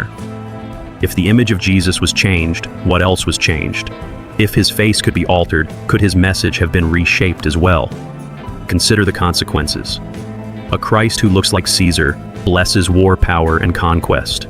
empire. If the image of Jesus was changed, what else was changed? If his face could be altered, could his message have been reshaped as well? Consider the consequences. A Christ who looks like Caesar blesses war, power, and conquest.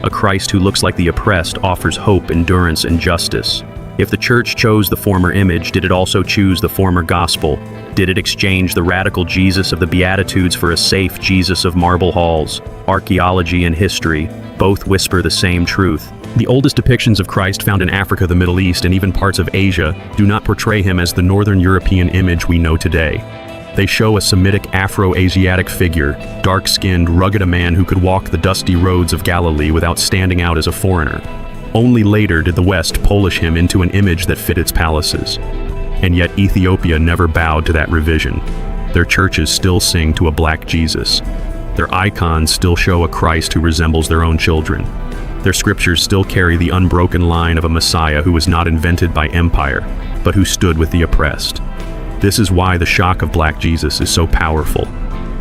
A Christ who looks like the oppressed offers hope, endurance, and justice. If the church chose the former image, did it also choose the former gospel? Did it exchange the radical Jesus of the Beatitudes for a safe Jesus of marble halls? Archaeology and history both whisper the same truth. The oldest depictions of Christ found in Africa, the Middle East, and even parts of Asia do not portray him as the Northern European image we know today. They show a Semitic Afro-Asiatic figure, dark-skinned, rugged, a man who could walk the dusty roads of Galilee without standing out as a foreigner. Only later did the West polish him into an image that fit its palaces. And yet Ethiopia never bowed to that revision. Their churches still sing to a black Jesus. Their icons still show a Christ who resembles their own children. Their scriptures still carry the unbroken line of a Messiah who was not invented by empire, but who stood with the oppressed. This is why the shock of black Jesus is so powerful.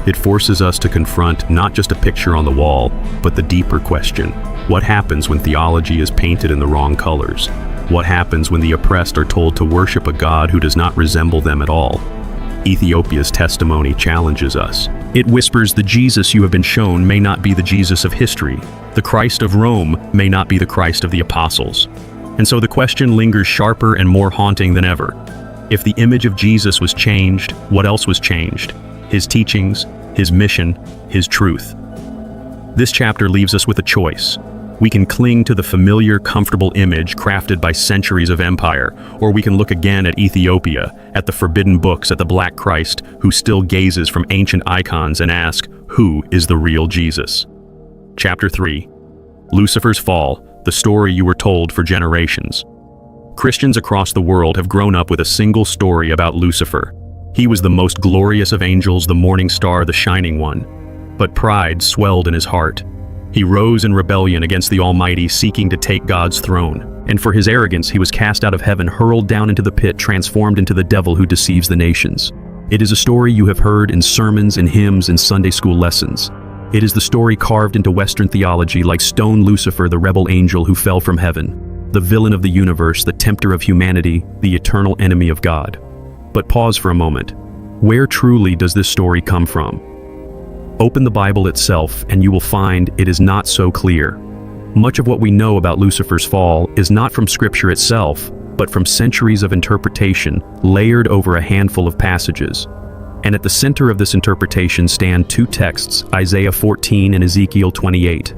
It forces us to confront not just a picture on the wall, but the deeper question. What happens when theology is painted in the wrong colors? What happens when the oppressed are told to worship a God who does not resemble them at all? Ethiopia's testimony challenges us. It whispers the Jesus you have been shown may not be the Jesus of history. The Christ of Rome may not be the Christ of the apostles. And so the question lingers sharper and more haunting than ever. If the image of Jesus was changed, what else was changed? His teachings, his mission, his truth. This chapter leaves us with a choice. We can cling to the familiar, comfortable image crafted by centuries of empire, or we can look again at Ethiopia, at the forbidden books, at the Black Christ who still gazes from ancient icons and ask, who is the real Jesus? Chapter 3. Lucifer's Fall, the story you were told for generations. Christians across the world have grown up with a single story about Lucifer. He was the most glorious of angels, the morning star, the shining one. But pride swelled in his heart. He rose in rebellion against the Almighty, seeking to take God's throne. And for his arrogance, he was cast out of heaven, hurled down into the pit, transformed into the devil who deceives the nations. It is a story you have heard in sermons, in hymns, in Sunday school lessons. It is the story carved into Western theology like stone Lucifer, the rebel angel who fell from heaven, the villain of the universe, the tempter of humanity, the eternal enemy of God. But pause for a moment. Where truly does this story come from? Open the Bible itself and you will find it is not so clear. Much of what we know about Lucifer's fall is not from Scripture itself, but from centuries of interpretation layered over a handful of passages. And at the center of this interpretation stand two texts, Isaiah 14 and Ezekiel 28.